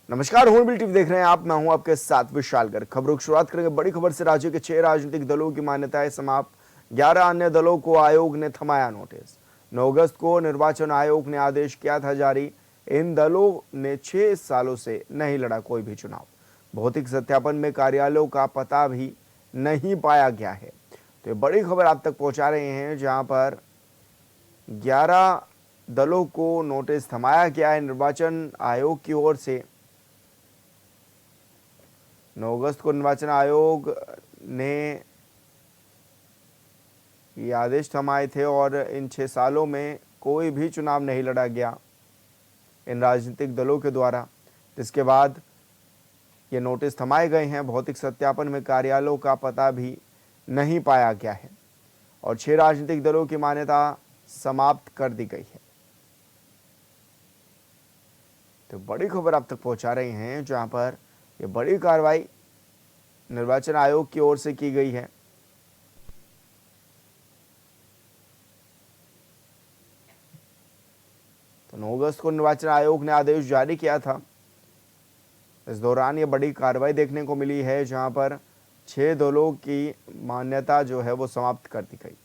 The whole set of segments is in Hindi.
नमस्कार, हूँ टीवी देख रहे हैं आप। मैं हूं आपके साथ विशाल गर्ग। खबरों की शुरुआत करेंगे बड़ी खबर से। राज्य के 6 राजनीतिक दलों की मान्यताएं समाप्त, 11 अन्य दलों को आयोग ने थमाया नोटिस। 9 अगस्त को निर्वाचन आयोग ने आदेश किया था जारी। इन दलों ने 6 सालों से नहीं लड़ा कोई भी चुनाव। भौतिक सत्यापन में कार्यालयों का पता भी नहीं पाया गया है। तो ये बड़ी खबर आप तक पहुंचा रहे हैं, जहां पर 11 दलों को नोटिस थमाया गया है निर्वाचन आयोग की ओर से। 9 अगस्त को निर्वाचन आयोग ने ये आदेश थमाए थे और इन 6 सालों में कोई भी चुनाव नहीं लड़ा गया इन राजनीतिक दलों के द्वारा, जिसके बाद ये नोटिस थमाए गए हैं। भौतिक सत्यापन में कार्यालयों का पता भी नहीं पाया गया है और 6 राजनीतिक दलों की मान्यता समाप्त कर दी गई है। तो बड़ी खबर आप तक पहुंचा रहे हैं, जहां पर ये बड़ी कार्रवाई निर्वाचन आयोग की ओर से की गई है। तो 9 अगस्त को निर्वाचन आयोग ने आदेश जारी किया था। इस दौरान ये बड़ी कार्रवाई देखने को मिली है, जहां पर 6 दलों की मान्यता जो है वो समाप्त कर दी गई।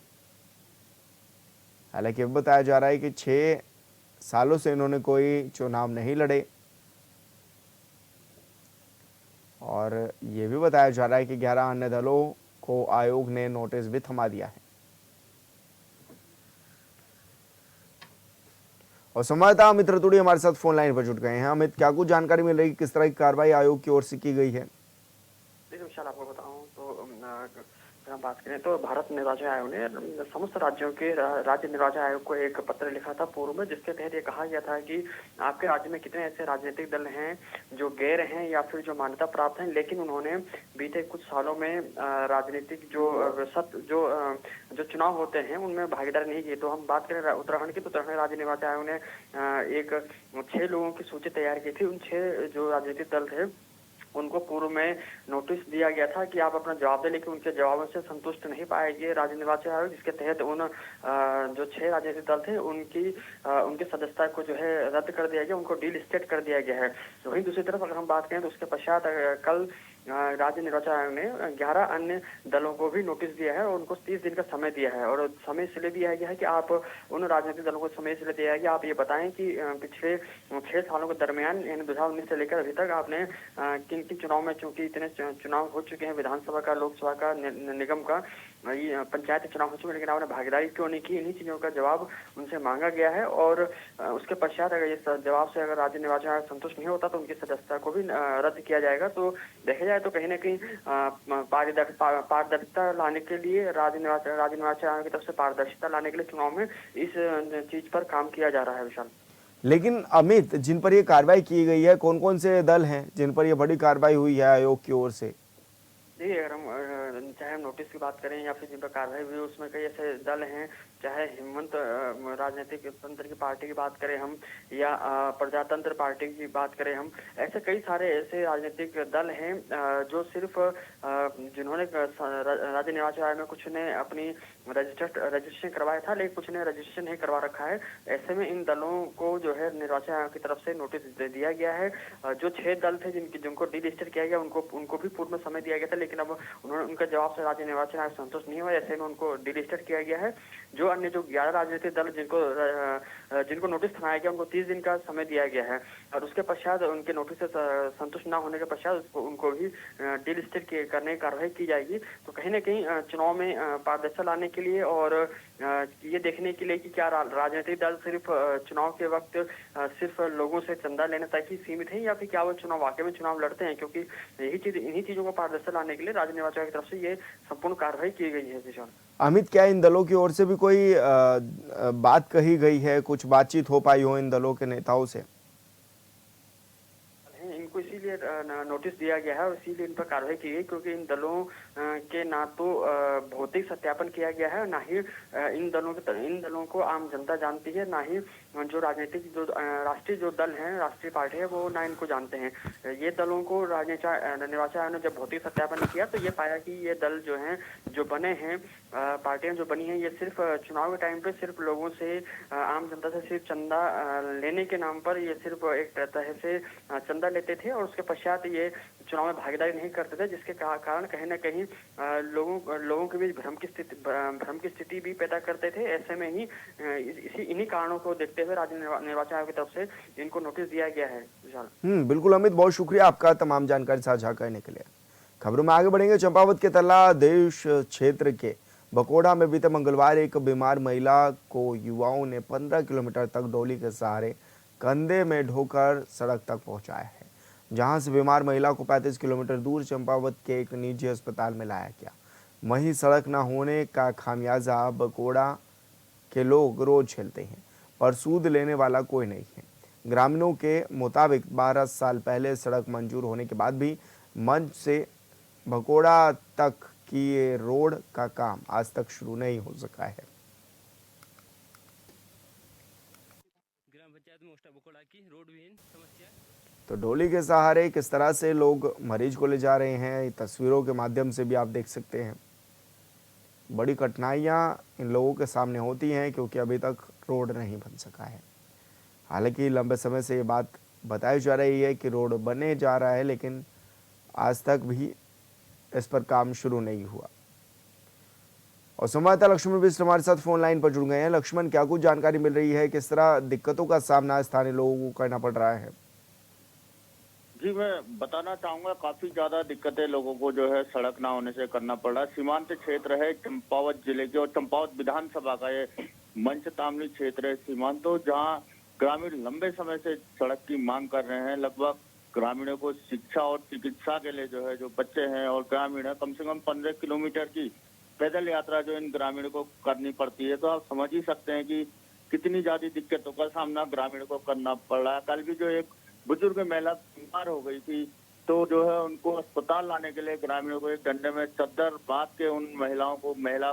हालांकि बताया जा रहा है कि 6 सालों से इन्होंने कोई चुनाव नहीं लड़े और ये भी बताया जा रहा है कि 11 अन्य दलों को आयोग ने नोटिस भी थमा दिया है। और संवाददाता अमित रतूड़ी हमारे साथ फोन लाइन पर जुट गए हैं। अमित, क्या कुछ जानकारी मिल रही है, किस तरह की कार्रवाई आयोग की ओर से की गई है? देखिए विशाल, आपको बताऊं तो अगर हम बात करें तो भारत निर्वाचन आयोग ने समस्त राज्यों के राज्य निर्वाचन आयोग को एक पत्र लिखा था पूर्व में, जिसके तहत ये कहा गया था कि आपके राज्य में कितने ऐसे राजनीतिक दल हैं जो गैर हैं या फिर जो मान्यता प्राप्त हैं, लेकिन उन्होंने बीते कुछ सालों में राजनीतिक जो चुनाव होते हैं उनमें भागीदारी नहीं की। तो हम बात करें उत्तराखंड की, तो उत्तराखंड राज्य निर्वाचन आयोग ने एक 6 लोगों की सूची तैयार की थी। उन 6 जो राजनीतिक दल थे उनको पूर्व में नोटिस दिया गया था कि आप अपना जवाब दें, लेकिन उनके जवाबों से संतुष्ट नहीं पाएगी राज्य निर्वाचन आयोग, जिसके तहत उन जो 6 राजनीतिक दल थे उनकी सदस्यता को जो है रद्द कर दिया गया, उनको डीलिस्टेड कर दिया गया है। वहीं दूसरी तरफ अगर हम बात करें तो उसके पश्चात कल राज्य निर्वाचन आयोग ने 11 अन्य दलों को भी नोटिस दिया है और उनको 30 दिन का समय दिया है। और समय इसलिए दिया गया है कि आप उन राजनीतिक दलों को समय इसलिए दिया है कि आप ये बताएं कि पिछले 6 सालों के दरमियान यानी 2019 से लेकर अभी तक आपने किन किन चुनाव में, चूंकि इतने चुनाव हो चुके हैं, विधानसभा का, लोकसभा का, निगम का, पंचायत चुनाव हो चुके हैं, लेकिन आपने भागीदारी क्यों नहीं की। इन्हीं चीजों का जवाब उनसे मांगा गया है और उसके पश्चात अगर इस जवाब से अगर राज्य निर्वाचन आयोग संतुष्ट नहीं होता तो उनकी सदस्यता को भी रद्द किया जाएगा। तो देखा जाए तो कहीं ना कहीं पारदर्शिता लाने के लिए राज्य निर्वाचन आयोग की तरफ से पारदर्शिता लाने के लिए चुनाव में इस चीज पर काम किया जा रहा है विशाल। लेकिन अमित, जिन पर यह कार्रवाई की गई है, कौन कौन से दल हैं जिन पर यह बड़ी कार्रवाई हुई है आयोग की ओर से? देखिए, अगर हम चाहे हम नोटिस की बात करें या फिर जिन पर कार्रवाई हुई, उसमें कई ऐसे दल हैं, चाहे हिमंत राजनीतिक तंत्र की पार्टी की बात करें हम या प्रजातंत्र पार्टी की बात करें हम, ऐसे कई सारे ऐसे राजनीतिक दल हैं जो सिर्फ जिन्होंने राज्य निर्वाचन आयोग में कुछ ने अपनी रजिस्ट्रेशन करवाया था, लेकिन कुछ ने रजिस्ट्रेशन नहीं करवा रखा है। ऐसे में इन दलों को जो है निर्वाचन आयोग की तरफ से नोटिस दे दिया गया है। जो 6 दल थे जिनको डीलिस्टेड किया गया, उनको भी पूर्व में समय दिया गया था, लेकिन अब उनका जवाब से राज्य निर्वाचन आयोग संतुष्ट नहीं हुआ, ऐसे में उनको डीलिस्टेड किया गया है। जो अन्य जो 11 राजनीतिक दल जिनको नोटिस थमाया गया, उनको 30 दिन का समय दिया गया है और उसके पश्चात उनके नोटिस से संतुष्ट न होने के पश्चात उनको भी डीलिस्टेड करने की कार्रवाई की जाएगी। तो कहीं ना कहीं चुनाव में पारदर्शिता लाने के लिए और ये देखने के लिए कि क्या राजनीतिक दल सिर्फ चुनाव के वक्त सिर्फ लोगों से चंदा लेने तक ही सीमित है या फिर क्या वो चुनाव वाकई में चुनाव लड़ते हैं, क्योंकि इन्हीं चीजों को पारदर्शिता लाने के लिए राज्य निर्वाचन आयोग की तरफ से ये संपूर्ण कार्रवाई की गई है विशाल। अमित, क्या इन दलों की ओर से भी कोई बात कही गई है, कुछ बातचीत हो पाई हो इन दलों के नेताओं से? इनको इसीलिए नोटिस दिया गया है और इसीलिए इन पर कार्रवाई की गई क्योंकि इन दलों के ना तो भौतिक सत्यापन किया गया है, ना ही इन दलों को आम जनता जानती है, ना ही जो राजनीतिक जो राष्ट्रीय जो दल हैं, राष्ट्रीय पार्टी है, वो ना इनको जानते हैं। ये दलों को निर्वाचन आयोग ने जब भौतिक सत्यापन किया तो ये पाया कि ये दल जो हैं, जो बने हैं, पार्टियां जो बनी हैं, ये सिर्फ चुनाव के टाइम पे सिर्फ लोगों से, आम जनता से सिर्फ चंदा लेने के नाम पर ये सिर्फ एक तरह से चंदा लेते थे और उसके पश्चात ये चुनाव में भागीदारी नहीं करते थे, जिसके कारण कहीं ना कहीं लोगों के बीच भ्रम की स्थिति भी पैदा करते थे। ऐसे में ही इन्हीं कारणों को देखते हुए राज्य निर्वाचन आयोग की तरफ से इनको नोटिस दिया गया है। विशाल। बिल्कुल अमित, बहुत शुक्रिया आपका तमाम जानकारी साझा करने के लिए। खबरों में आगे बढ़ेंगे। चंपावत के तल्ला देश क्षेत्र के बकोड़ा में बीते मंगलवार एक बीमार महिला को युवाओं ने 15 किलोमीटर तक डोली के सहारे कंधे में ढोकर सड़क तक पहुंचाया है, जहां से बीमार महिला को 35 किलोमीटर दूर चंपावत के एक निजी अस्पताल में लाया गया। वहीं सड़क न होने का खामियाजा बकोड़ा के लोग रोज झेलते हैं, पर सूद लेने वाला कोई नहीं है। ग्रामीणों के मुताबिक 12 साल पहले सड़क मंजूर होने के बाद भी मंच से भकोड़ा तक की ये रोड का काम आज तक शुरू नहीं हो सका है। ग्राम पंचायत में उष्टा बकोड़ा की रोड विहीन समस्या। तो डोली के सहारे किस तरह से लोग मरीज को ले जा रहे हैं, तस्वीरों के माध्यम से भी आप देख सकते हैं। बड़ी कठिनाइयां इन लोगों के सामने होती हैं क्योंकि अभी तक रोड नहीं बन सका है। हालांकि लंबे समय से ये बात बताई जा रही है कि रोड बने जा रहा है, लेकिन आज तक भी इस पर काम शुरू नहीं हुआ। और संवाददाता लक्ष्मण बिष्ट हमारे साथ फोन लाइन पर जुड़ गए हैं। लक्ष्मण, क्या कुछ जानकारी मिल रही है, किस तरह दिक्कतों का सामना स्थानीय लोगों को करना पड़ रहा है? जी, मैं बताना चाहूंगा, काफी ज्यादा दिक्कतें लोगों को जो है सड़क ना होने से करना पड़ रहा है। सीमांत क्षेत्र है चंपावत जिले के और चंपावत विधानसभा का ये मंचतामनी क्षेत्र है सीमांत, तो जहाँ ग्रामीण लंबे समय से सड़क की मांग कर रहे हैं। लगभग ग्रामीणों को शिक्षा और चिकित्सा के लिए जो है, जो बच्चे हैं और ग्रामीण है, कम से कम 15 किलोमीटर की पैदल यात्रा जो इन ग्रामीणों को करनी पड़ती है। तो आप समझ ही सकते हैं कि कितनी ज्यादा दिक्कतों का सामना ग्रामीणों को करना पड़ रहा है। कल भी जो एक बुजुर्ग महिला बीमार हो गई थी, तो जो है उनको अस्पताल लाने के लिए ग्रामीणों को एक डंडे में चद्दर बांध के उन महिला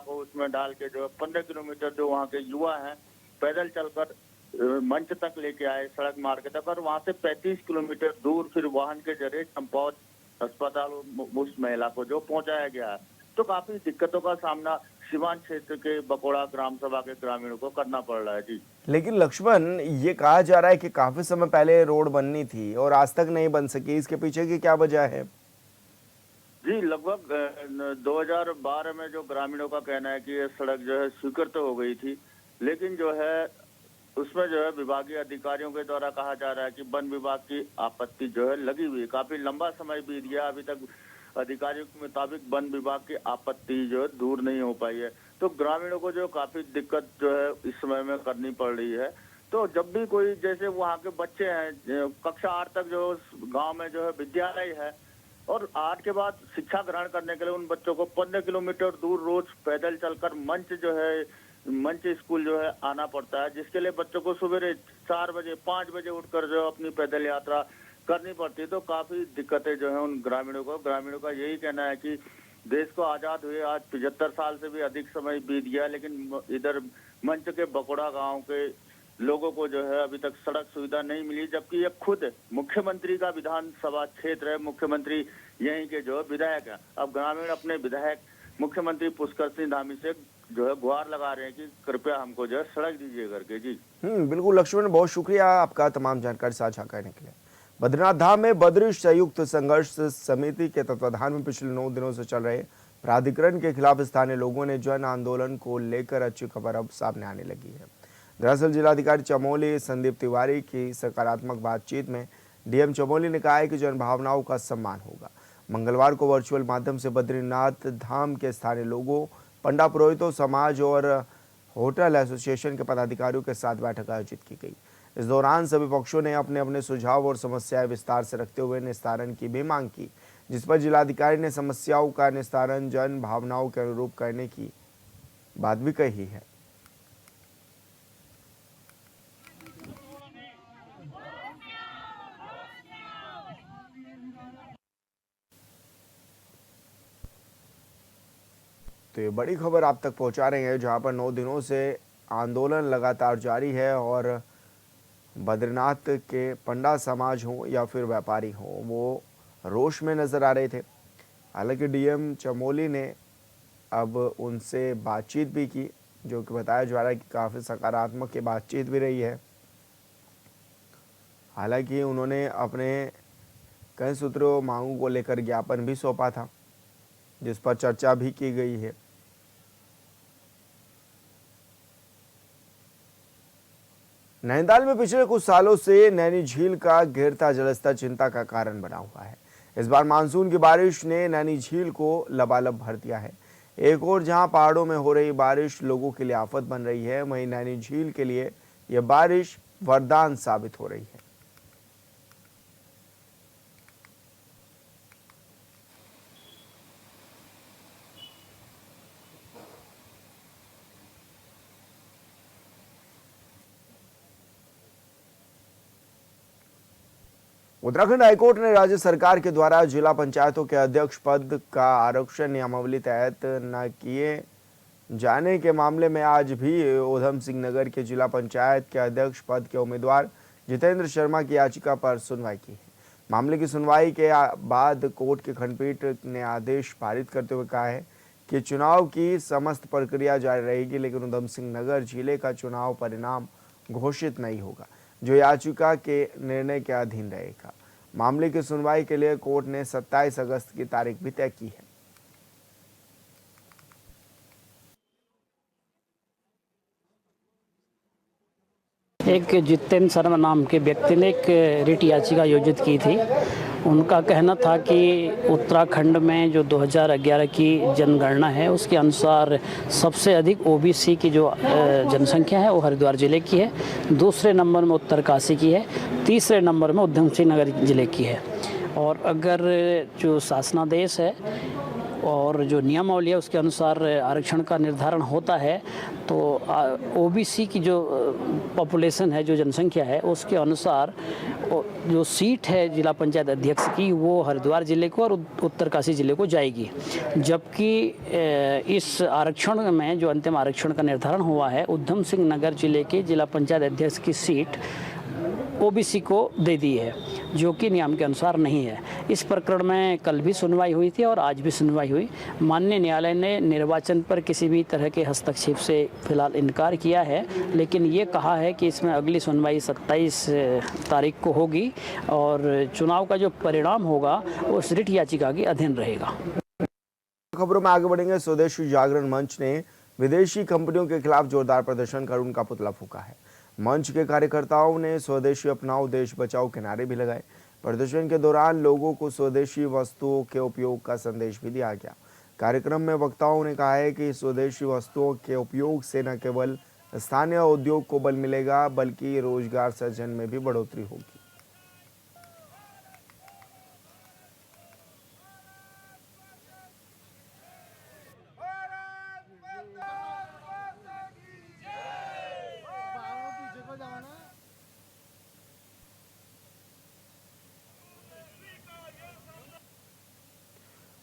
को उसमें डाल के जो है 15 किलोमीटर जो वहाँ के युवा हैं पैदल चलकर मंच तक लेके आए, सड़क मार्ग तक, और वहाँ से 35 किलोमीटर दूर फिर वाहन के जरिए चंपावत अस्पताल उस महिला को जो पहुंचाया गया है। तो काफी दिक्कतों का सामना सीमांत क्षेत्र के बकोड़ा ग्राम सभा के ग्रामीणों को करना पड़ रहा है। जी, लेकिन लक्ष्मण, ये कहा जा रहा है कि काफी समय पहले रोड बननी थी और आज तक नहीं बन सकी, इसके पीछे की क्या वजह है? जी, लगभग 2012 में जो ग्रामीणों का कहना है कि ये सड़क जो है स्वीकृत हो गई थी, लेकिन जो है उसमें जो है विभागीय अधिकारियों के द्वारा कहा जा रहा है कि वन विभाग की आपत्ति जो है लगी हुई है। काफी लंबा समय बीत गया, अभी तक अधिकारियों के मुताबिक वन विभाग की आपत्ति जो है दूर नहीं हो पाई है। तो ग्रामीणों को जो काफी दिक्कत जो है इस समय में करनी पड़ रही है। तो जब भी कोई, जैसे वहाँ के बच्चे हैं, कक्षा 8 तक जो गांव में जो है विद्यालय है, और 8 के बाद शिक्षा ग्रहण करने के लिए उन बच्चों को 15 किलोमीटर दूर रोज पैदल चलकर मंच स्कूल जो है आना पड़ता है, जिसके लिए बच्चों को सवेरे 4 बजे 5 बजे उठकर जो अपनी पैदल यात्रा करनी पड़ती है। तो काफी दिक्कतें जो है उन ग्रामीणों का यही कहना है कि देश को आजाद हुए आज 75 साल से भी अधिक समय बीत गया, लेकिन इधर मंच के बकोड़ा गांव के लोगों को जो है अभी तक सड़क सुविधा नहीं मिली, जबकि ये खुद मुख्यमंत्री का विधानसभा क्षेत्र है, मुख्यमंत्री यहीं के जो विधायक है। अब ग्रामीण अपने विधायक मुख्यमंत्री पुष्कर सिंह धामी से जो है गुहार लगा रहे हैं कि कृपया हमको जो है सड़क दीजिए करके। जी, बिल्कुल लक्ष्मण, बहुत शुक्रिया आपका तमाम जानकारी साझा करने के लिए। बद्रीनाथ धाम में बद्री संयुक्त संघर्ष समिति के तत्वाधान में पिछले 9 दिनों से चल रहे प्राधिकरण के खिलाफ स्थानीय लोगों ने जन आंदोलन को लेकर अच्छी खबर अब सामने आने लगी है। दरअसल जिलाधिकारी चमोली संदीप तिवारी की सकारात्मक बातचीत में डीएम चमोली ने कहा है कि जन भावनाओं का सम्मान होगा। मंगलवार को वर्चुअल माध्यम से बद्रीनाथ धाम के स्थानीय लोगों, पंडा पुरोहितों, समाज और होटल एसोसिएशन के पदाधिकारियों के साथ बैठक आयोजित की गई। इस दौरान सभी पक्षों ने अपने अपने सुझाव और समस्याएं विस्तार से रखते हुए निस्तारण की भी मांग की, जिस पर जिलाधिकारी ने समस्याओं का निस्तारण जन भावनाओं के अनुरूप करने की बात भी कही है। तो ये बड़ी खबर आप तक पहुंचा रहे हैं, जहां पर 9 दिनों से आंदोलन लगातार जारी है और बद्रीनाथ के पंडा समाज हो या फिर व्यापारी हो, वो रोष में नजर आ रहे थे। हालांकि डीएम चमोली ने अब उनसे बातचीत भी की, जो कि बताया जा रहा है कि काफ़ी सकारात्मक ये बातचीत भी रही है। हालांकि उन्होंने अपने कई सूत्रों मांगों को लेकर ज्ञापन भी सौंपा था, जिस पर चर्चा भी की गई है। नैनीताल में पिछले कुछ सालों से नैनी झील का गिरता जलस्तर चिंता का कारण बना हुआ है। इस बार मानसून की बारिश ने नैनी झील को लबालब भर दिया है। एक और जहां पहाड़ों में हो रही बारिश लोगों के लिए आफत बन रही है, वहीं नैनी झील के लिए यह बारिश वरदान साबित हो रही है। उत्तराखंड हाईकोर्ट ने राज्य सरकार के द्वारा जिला पंचायतों के अध्यक्ष पद का आरक्षण नियमावली तहत न किए जाने के मामले में आज भी ऊधम सिंह नगर के जिला पंचायत के अध्यक्ष पद के उम्मीदवार जितेंद्र शर्मा की याचिका पर सुनवाई की है। मामले की सुनवाई के बाद कोर्ट की खंडपीठ ने आदेश पारित करते हुए कहा है कि चुनाव की समस्त प्रक्रिया जारी रहेगी, लेकिन ऊधम सिंह नगर जिले का चुनाव परिणाम घोषित नहीं होगा, जो याचिका के निर्णय के अधीन रहेगा। मामले की सुनवाई के लिए कोर्ट ने 27 अगस्त की तारीख भी तय की है। एक जितेंद्र शर्मा नाम के व्यक्ति ने एक रिट याचिका आयोजित की थी। उनका कहना था कि उत्तराखंड में जो 2011 की जनगणना है उसके अनुसार सबसे अधिक ओबीसी की जो जनसंख्या है वो हरिद्वार जिले की है, दूसरे नंबर में उत्तरकाशी की है, तीसरे नंबर में ऊधम सिंह नगर जिले की है। और अगर जो शासनादेश है और जो नियमावली है उसके अनुसार आरक्षण का निर्धारण होता है तो ओबीसी की जो पॉपुलेशन है, जो जनसंख्या है, उसके अनुसार जो सीट है जिला पंचायत अध्यक्ष की वो हरिद्वार जिले को और उत्तरकाशी जिले को जाएगी। जबकि इस आरक्षण में जो अंतिम आरक्षण का निर्धारण हुआ है, ऊधम सिंह नगर जिले के जिला पंचायत अध्यक्ष की सीट ओबीसी को दे दी है, जो कि नियम के अनुसार नहीं है। इस प्रकरण में कल भी सुनवाई हुई थी और आज भी सुनवाई हुई। माननीय न्यायालय ने निर्वाचन पर किसी भी तरह के हस्तक्षेप से फिलहाल इनकार किया है, लेकिन ये कहा है कि इसमें अगली सुनवाई 27 तारीख को होगी और चुनाव का जो परिणाम होगा वो रिट याचिका के अधीन रहेगा। खबरों में आगे बढ़ेंगे। स्वदेशी जागरण मंच ने विदेशी कंपनियों के खिलाफ जोरदार प्रदर्शन कर उनका पुतला फूंका है। मंच के कार्यकर्ताओं ने स्वदेशी अपनाओ देश बचाओ के नारे भी लगाए। प्रदर्शन के दौरान लोगों को स्वदेशी वस्तुओं के उपयोग का संदेश भी दिया गया। कार्यक्रम में वक्ताओं ने कहा है कि स्वदेशी वस्तुओं के उपयोग से न केवल स्थानीय उद्योग को बल मिलेगा, बल्कि रोजगार सृजन में भी बढ़ोतरी होगी।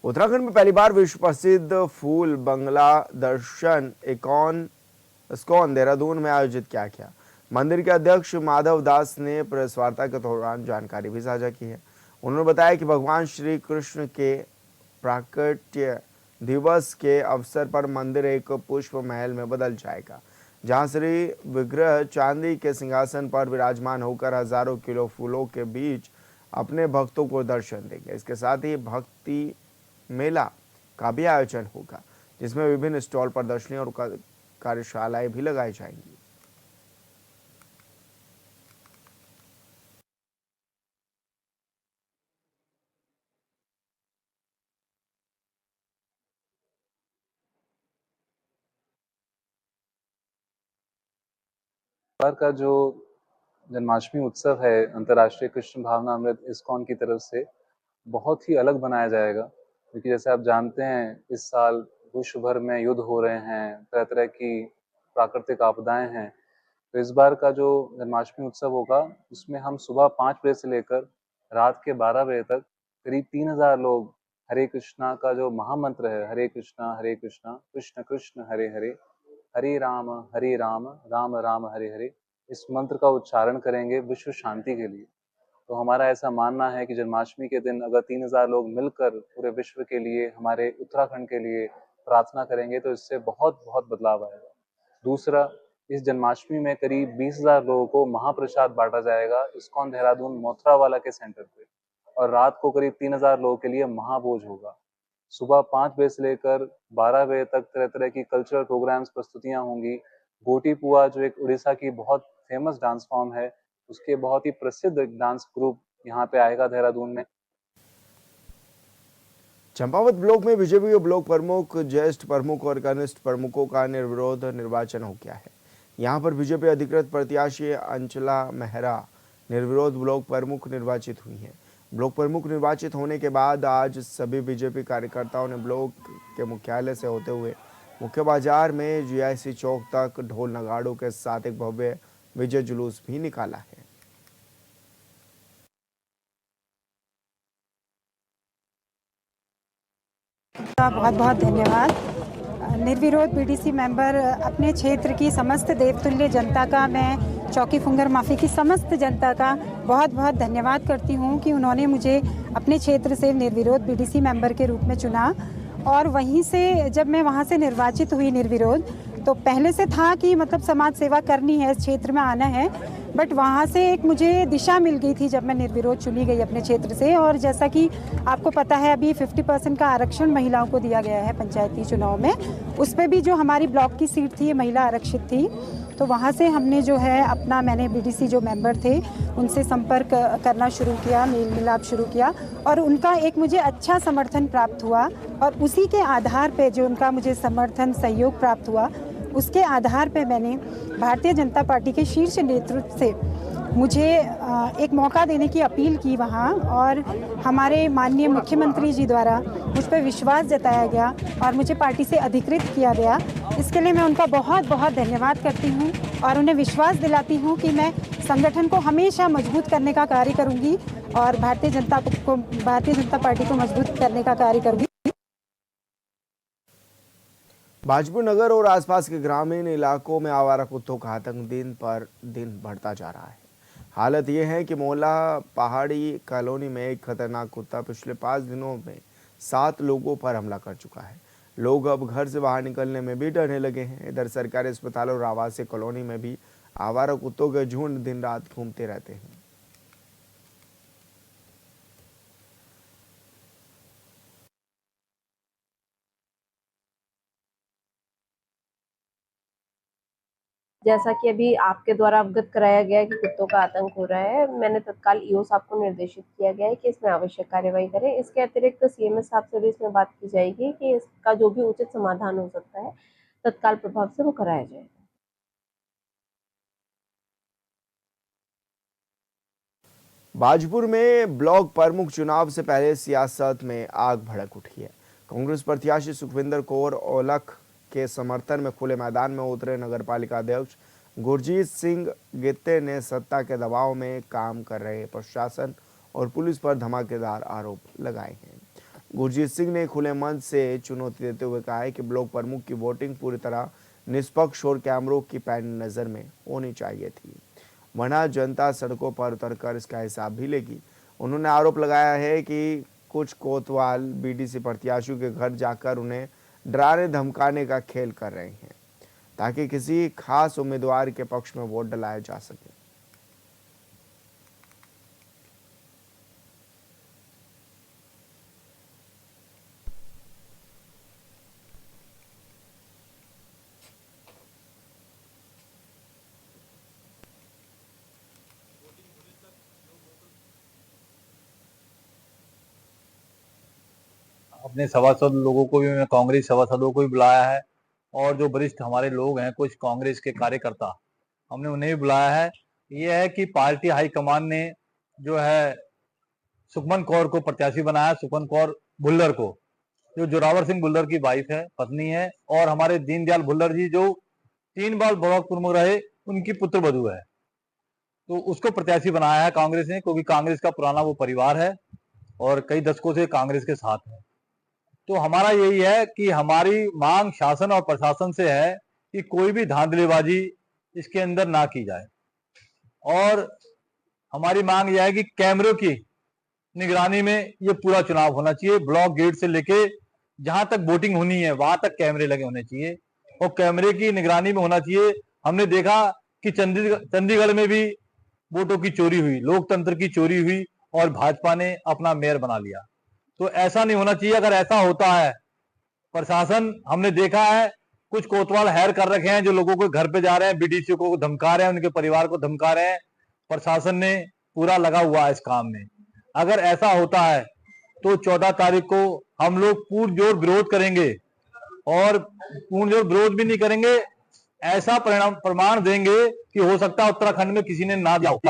उत्तराखंड में पहली बार विश्व प्रसिद्ध फूल बंगला दर्शन इस्कॉन देहरादून में आयोजित किया गया। मंदिर के अध्यक्ष माधव दास ने प्रेस वार्ता के दौरान जानकारी भी साझा की है। उन्होंने बताया कि भगवान श्री कृष्ण के प्राकट्य दिवस के अवसर पर मंदिर एक पुष्प महल में बदल जाएगा, जहां श्री विग्रह चांदी के सिंहासन पर विराजमान होकर हजारों किलो फूलों के बीच अपने भक्तों को दर्शन देंगे। इसके साथ ही भक्ति मेला का भी आयोजन होगा, जिसमें विभिन्न स्टॉल, प्रदर्शनी और कार्यशालाएं भी लगाई जाएंगी। बार का जो जन्माष्टमी उत्सव है अंतर्राष्ट्रीय कृष्ण भावनामृत इस्कॉन की तरफ से बहुत ही अलग बनाया जाएगा, क्योंकि जैसे आप जानते हैं इस साल विश्व भर में युद्ध हो रहे हैं, तरह तरह की प्राकृतिक आपदाएं हैं। तो इस बार का जो जन्माष्टमी उत्सव होगा उसमें हम सुबह 5 बजे से लेकर रात के 12 बजे तक करीब 3000 लोग हरे कृष्णा का जो महामंत्र है, हरे कृष्णा कृष्ण कृष्ण हरे हरे, हरे राम राम राम हरे हरे, इस मंत्र का उच्चारण करेंगे विश्व शांति के लिए। तो हमारा ऐसा मानना है कि जन्माष्टमी के दिन अगर 3000 लोग मिलकर पूरे विश्व के लिए, हमारे उत्तराखंड के लिए प्रार्थना करेंगे तो इससे बहुत बहुत बदलाव आएगा। दूसरा, इस जन्माष्टमी में करीब 20,000 लोगों को महाप्रसाद बांटा जाएगा इस्कॉन देहरादून मोथरावाला के सेंटर पे, और रात को करीब 3000 लोगों के लिए महाभोज होगा। सुबह 5 बजे से लेकर 12 बजे तक तरह तरह की कल्चरल प्रोग्राम्स, प्रस्तुतियां होंगी। गोटी पुआ जो एक उड़ीसा की बहुत फेमस डांस फॉर्म है, उसके बहुत ही प्रसिद्ध डांस ग्रुप यहाँ पे आएगा देहरादून में। चंपावत ब्लॉक में बीजेपी के ब्लॉक प्रमुख, ज्येष्ठ प्रमुख और कनिष्ठ प्रमुखों का निर्विरोध निर्वाचन हो गया है। यहां पर बीजेपी अधिकृत प्रत्याशी अंचला मेहरा निर्विरोध ब्लॉक प्रमुख निर्वाचित हुई हैं। ब्लॉक प्रमुख निर्वाचित होने के बाद आज सभी बीजेपी कार्यकर्ताओं ने ब्लॉक के मुख्यालय से होते हुए मुख्य बाजार में जीआईसी चौक तक ढोल नगाड़ों के साथ एक भव्य विजय जुलूस भी निकाला है। बहुत बहुत धन्यवाद। निर्विरोध बीडीसी मेंबर अपने क्षेत्र की समस्त देवतुल्य जनता का, मैं चौकी फुंगर माफी की समस्त जनता का बहुत बहुत धन्यवाद करती हूं कि उन्होंने मुझे अपने क्षेत्र से निर्विरोध बीडीसी मेंबर के रूप में चुना। और वहीं से जब मैं वहां से निर्वाचित हुई निर्विरोध, तो पहले से था कि मतलब समाज सेवा करनी है, इस क्षेत्र में आना है, बट वहाँ से एक मुझे दिशा मिल गई थी जब मैं निर्विरोध चुनी गई अपने क्षेत्र से। और जैसा कि आपको पता है, अभी 50% का आरक्षण महिलाओं को दिया गया है पंचायती चुनाव में, उस पर भी जो हमारी ब्लॉक की सीट थी ये महिला आरक्षित थी। तो वहाँ से हमने जो है अपना, मैंने बीडीसी जो मेंबर थे उनसे संपर्क करना शुरू किया, मेल मिलाप शुरू किया, और उनका एक मुझे अच्छा समर्थन प्राप्त हुआ। और उसी के आधार पे जो उनका मुझे समर्थन सहयोग प्राप्त हुआ, उसके आधार पे मैंने भारतीय जनता पार्टी के शीर्ष नेतृत्व से मुझे एक मौका देने की अपील की वहाँ, और हमारे माननीय मुख्यमंत्री जी द्वारा मुझ पर विश्वास जताया गया और मुझे पार्टी से अधिकृत किया गया। इसके लिए मैं उनका बहुत बहुत धन्यवाद करती हूँ और उन्हें विश्वास दिलाती हूँ कि मैं संगठन को हमेशा मजबूत करने का कार्य करूँगी और भारतीय जनता पार्टी को मजबूत करने का कार्य करूँगी। बाजपुर नगर और आसपास के ग्रामीण इलाकों में आवारा कुत्तों का आतंक दिन पर दिन बढ़ता जा रहा है। हालत ये है कि मोहल्ला पहाड़ी कॉलोनी में एक खतरनाक कुत्ता पिछले 5 दिनों में 7 लोगों पर हमला कर चुका है। लोग अब घर से बाहर निकलने में भी डरने लगे हैं। इधर सरकारी अस्पताल और आवासीय कॉलोनी में भी आवारा कुत्तों के झुंड दिन रात घूमते रहते हैं। जैसा कि अभी आपके द्वारा अवगत कराया गया है कि कुत्तों का आतंक हो रहा है, मैंने तत्काल ईओ साहब को निर्देशित किया गया है कि इसमें आवश्यक कार्यवाही करें। इसके अतिरिक्त सीएमएस साहब से भी इसमें बात की जाएगी कि इसका जो भी उचित समाधान हो सकता है तत्काल प्रभाव से वो कराया जाएगा। बाजपुर में ब्लॉक प्रमुख चुनाव से पहले सियासत में आग भड़क उठी है। कांग्रेस प्रत्याशी सुखविंदर कौर औलख के समर्थन में खुले मैदान में उतरे नगरपालिका अध्यक्ष गुरजीत सिंह गित्ते ने सत्ता के दबाव में काम कर रहे प्रशासन और पुलिस पर धमाकेदार आरोप लगाए हैं। गुरजीत सिंह ने खुले मंच से चुनौती देते हुए कहा है कि ब्लॉक प्रमुख की वोटिंग पूरी तरह निष्पक्ष और कैमरों की पैनी नजर में होनी चाहिए थी, वरना जनता सड़कों पर उतरकर इसका हिसाब भी लेगी। उन्होंने आरोप लगाया है कि कुछ कोतवाल बीडीसी प्रत्याशियों के घर जाकर उन्हें डराने धमकाने का खेल कर रहे हैं ताकि किसी खास उम्मीदवार के पक्ष में वोट डलाया जा सके। अपने सभासद लोगों को भी, मैं कांग्रेस सभासदों को भी बुलाया है और जो वरिष्ठ हमारे लोग हैं कुछ कांग्रेस के कार्यकर्ता, हमने उन्हें भी बुलाया है। ये है कि पार्टी हाईकमान ने जो है सुखमन कौर को प्रत्याशी बनाया, सुखमन कौर भुल्लर को, जो जोरावर सिंह भुल्लर की वाइफ है, पत्नी है, और हमारे दीनदयाल भुल्लर जी जो 3 बार ब्लॉक प्रमुख रहे, उनकी पुत्र वधू है, तो उसको प्रत्याशी बनाया है कांग्रेस ने, क्योंकि कांग्रेस का पुराना वो परिवार है और कई दशकों से कांग्रेस के साथ है। तो हमारा यही है कि हमारी मांग शासन और प्रशासन से है कि कोई भी धांधलीबाजी इसके अंदर ना की जाए। और हमारी मांग यह है कि कैमरों की निगरानी में ये पूरा चुनाव होना चाहिए। ब्लॉक गेट से लेके जहां तक वोटिंग होनी है वहां तक कैमरे लगे होने चाहिए और कैमरे की निगरानी में होना चाहिए। हमने देखा कि चंडीगढ़ में भी वोटों की चोरी हुई, लोकतंत्र की चोरी हुई और भाजपा ने अपना मेयर बना लिया। तो ऐसा नहीं होना चाहिए। अगर ऐसा होता है, प्रशासन, हमने देखा है कुछ कोतवाल हायर कर रखे हैं जो लोगों को घर पे जा रहे हैं, बीडीसी को धमका रहे हैं, उनके परिवार को धमका रहे हैं। प्रशासन ने पूरा लगा हुआ है इस काम में। अगर ऐसा होता है तो 14 तारीख को हम लोग पुरजोर विरोध करेंगे और पुरजोर विरोध भी नहीं करेंगे, ऐसा प्रमाण देंगे कि हो सकता है उत्तराखंड में किसी ने ना जाओ।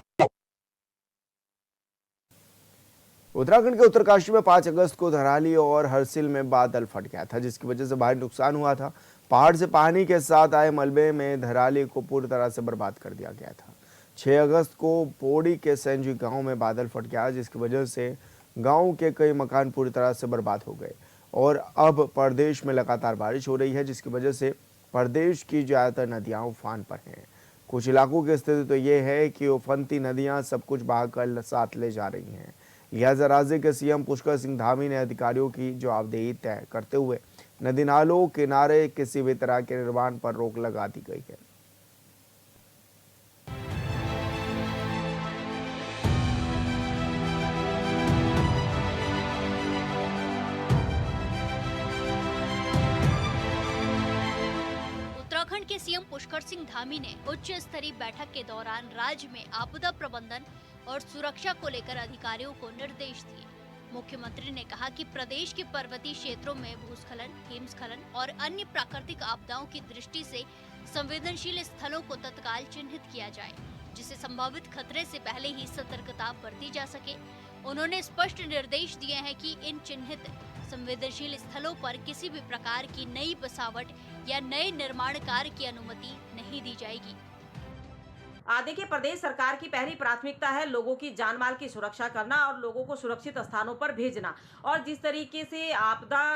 उत्तराखंड के उत्तरकाशी में 5 अगस्त को धराली और हरसिल में बादल फट गया था, जिसकी वजह से भारी नुकसान हुआ था। पहाड़ से पानी के साथ आए मलबे में धराली को पूरी तरह से बर्बाद कर दिया गया था। 6 अगस्त को पौड़ी के सेंजी गांव में बादल फट गया, जिसकी वजह से गांव के कई मकान पूरी तरह से बर्बाद हो गए। और अब प्रदेश में लगातार बारिश हो रही है, जिसकी वजह से प्रदेश की ज़्यादातर नदियाँ उफान पर हैं। कुछ इलाकों की स्थिति तो ये है कि उफनती नदियाँ सब कुछ बहाकर साथ ले जा रही हैं। लिहाजा राज्य के सीएम पुष्कर सिंह धामी ने अधिकारियों की जवाबदेही तय करते हुए नदी नालों किनारे किसी भी तरह के निर्माण पर रोक लगा दी गई है। उत्तराखंड के सीएम पुष्कर सिंह धामी ने उच्च स्तरीय बैठक के दौरान राज्य में आपदा प्रबंधन और सुरक्षा को लेकर अधिकारियों को निर्देश दिए। मुख्यमंत्री ने कहा कि प्रदेश के पर्वतीय क्षेत्रों में भूस्खलन, हिमस्खलन और अन्य प्राकृतिक आपदाओं की दृष्टि से संवेदनशील स्थलों को तत्काल चिन्हित किया जाए, जिससे संभावित खतरे से पहले ही सतर्कता बरती जा सके। उन्होंने स्पष्ट निर्देश दिए हैं कि इन चिन्हित संवेदनशील स्थलों पर किसी भी प्रकार की नई बसावट या नए निर्माण कार्य की अनुमति नहीं दी जाएगी। देखिए, प्रदेश सरकार की पहली प्राथमिकता है लोगों की जान माल की सुरक्षा करना और लोगों को सुरक्षित स्थानों पर भेजना। और जिस तरीके से आपदा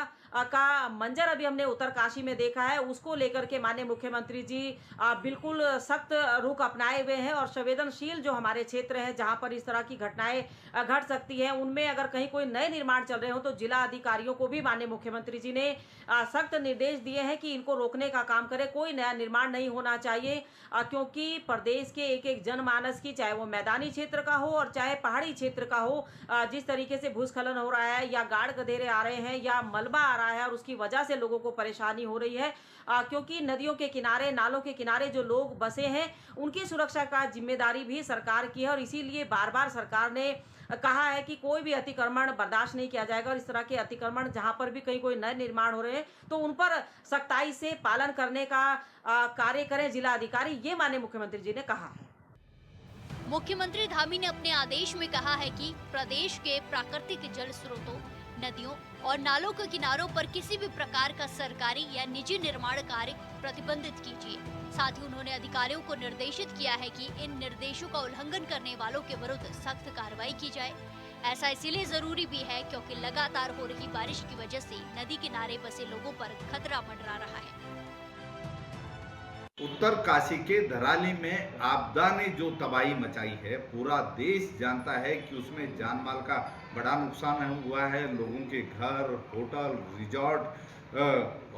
का मंजर अभी हमने उत्तरकाशी में देखा है, उसको लेकर के माननीय मुख्यमंत्री जी बिल्कुल सख्त रुख अपनाए हुए हैं। और संवेदनशील जो हमारे क्षेत्र हैं जहां पर इस तरह की घटनाएं घट सकती हैं, उनमें अगर कहीं कोई नए निर्माण चल रहे हो तो जिला अधिकारियों को भी माननीय मुख्यमंत्री जी ने सख्त निर्देश दिए हैं कि इनको रोकने का काम करें। कोई नया निर्माण नहीं होना चाहिए, क्योंकि प्रदेश के एक एक जनमानस की, चाहे वो मैदानी क्षेत्र का हो और चाहे पहाड़ी क्षेत्र का हो, जिस तरीके से भूस्खलन हो रहा है या गाढ़ गधेरे आ रहे हैं या मलबा आ रहा है और उसकी वजह से लोगों को परेशानी हो रही है, क्योंकि नदियों के किनारे, नालों के किनारे जो लोग बसे हैं उनकी सुरक्षा का जिम्मेदारी भी सरकार की है। और इसीलिए बार बार सरकार ने कहा है कि कोई भी अतिक्रमण बर्दाश्त नहीं किया जाएगा और इस तरह के अतिक्रमण जहां पर भी कहीं कोई नए निर्माण हो रहे हैं तो उन पर सख्ताई से पालन करने का कार्य करें जिला अधिकारी, ये माननीय मुख्यमंत्री जी ने कहा है। मुख्यमंत्री धामी ने अपने आदेश में कहा है कि प्रदेश के प्राकृतिक जल स्रोतों, नदियों और नालों के किनारों पर किसी भी प्रकार का सरकारी या निजी निर्माण कार्य प्रतिबंधित कीजिए। साथ ही उन्होंने अधिकारियों को निर्देशित किया है कि इन निर्देशों का उल्लंघन करने वालों के विरुद्ध सख्त कार्रवाई की जाए। ऐसा इसीलिए जरूरी भी है क्योंकि लगातार हो रही बारिश की वजह से नदी किनारे बसे लोगों पर खतरा मंडरा रहा है। उत्तरकाशी के धराली में आपदा ने जो तबाही मचाई है, पूरा देश जानता है कि उसमें जान माल का बड़ा नुकसान हुआ है। लोगों के घर, होटल, रिजॉर्ट,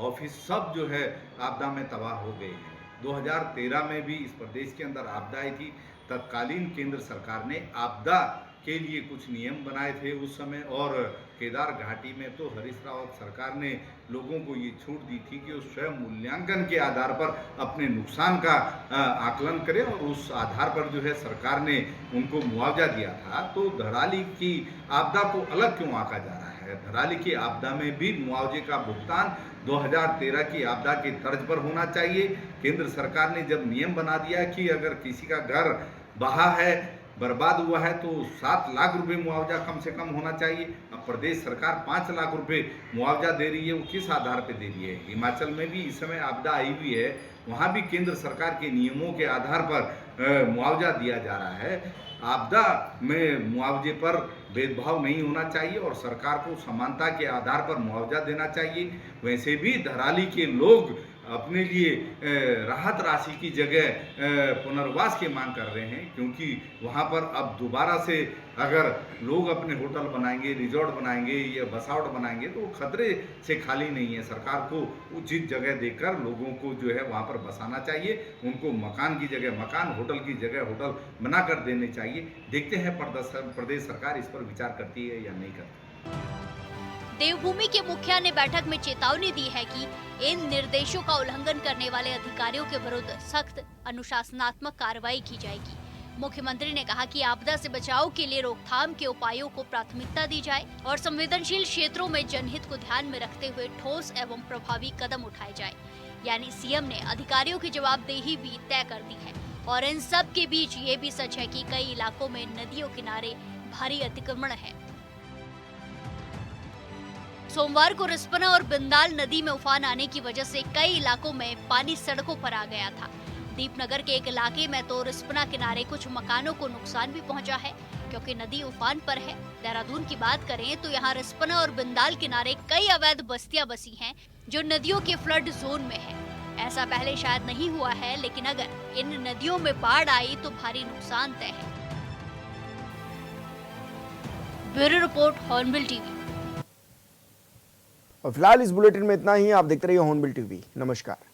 ऑफिस सब जो है आपदा में तबाह हो गए हैं। 2013 में भी इस प्रदेश के अंदर आपदा आई थी। तत्कालीन केंद्र सरकार ने आपदा के लिए कुछ नियम बनाए थे उस समय, और केदार घाटी में तो हरीश रावत सरकार ने लोगों को ये छूट दी थी कि वो स्वयं मूल्यांकन के आधार पर अपने नुकसान का आकलन करें और उस आधार पर जो है सरकार ने उनको मुआवजा दिया था। तो धराली की आपदा को अलग क्यों आंका जा रहा है? धराली की आपदा में भी मुआवजे का भुगतान 2013 की आपदा के तर्ज पर होना चाहिए। केंद्र सरकार ने जब नियम बना दिया कि अगर किसी का घर बहा है, बर्बाद हुआ है, तो 7 लाख रुपए मुआवजा कम से कम होना चाहिए। अब प्रदेश सरकार 5 लाख रुपए मुआवजा दे रही है, वो किस आधार पे दे रही है? हिमाचल में भी इस समय आपदा आई हुई है, वहाँ भी केंद्र सरकार के नियमों के आधार पर मुआवजा दिया जा रहा है। आपदा में मुआवजे पर भेदभाव नहीं होना चाहिए और सरकार को समानता के आधार पर मुआवजा देना चाहिए। वैसे भी धराली के लोग अपने लिए राहत राशि की जगह पुनर्वास की मांग कर रहे हैं, क्योंकि वहाँ पर अब दोबारा से अगर लोग अपने होटल बनाएंगे, रिजॉर्ट बनाएंगे या बसावट बनाएंगे तो खतरे से खाली नहीं है। सरकार को उचित जगह देकर लोगों को जो है वहाँ पर बसाना चाहिए, उनको मकान की जगह मकान, होटल की जगह होटल बनाकर देने चाहिए। देखते हैं प्रदेश सरकार इस पर विचार करती है या नहीं करती। देवभूमि के मुखिया ने बैठक में चेतावनी दी है कि इन निर्देशों का उल्लंघन करने वाले अधिकारियों के विरुद्ध सख्त अनुशासनात्मक कार्रवाई की जाएगी। मुख्यमंत्री ने कहा कि आपदा से बचाव के लिए रोकथाम के उपायों को प्राथमिकता दी जाए और संवेदनशील क्षेत्रों में जनहित को ध्यान में रखते हुए ठोस एवं प्रभावी कदम उठाए जाए। यानी सीएम ने अधिकारियों की जवाबदेही भी तय कर दी है। और इन सब के बीच ये भी सच है कि कई इलाकों में नदियों किनारे भारी अतिक्रमण है। सोमवार को रिस्पना और बिंदाल नदी में उफान आने की वजह से कई इलाकों में पानी सड़कों पर आ गया था। दीपनगर के एक इलाके में तो रिस्पना किनारे कुछ मकानों को नुकसान भी पहुंचा है, क्योंकि नदी उफान पर है। देहरादून की बात करें तो यहाँ रिस्पना और बिंदाल किनारे कई अवैध बस्तियां बसी हैं, जो नदियों के फ्लड जोन में है। ऐसा पहले शायद नहीं हुआ है, लेकिन अगर इन नदियों में बाढ़ आई तो भारी नुकसान तय है। Bureau report, hornbill TV. और फिलहाल इस बुलेटिन में इतना ही। आप देखते रहिए हॉर्नबिल टीवी। नमस्कार।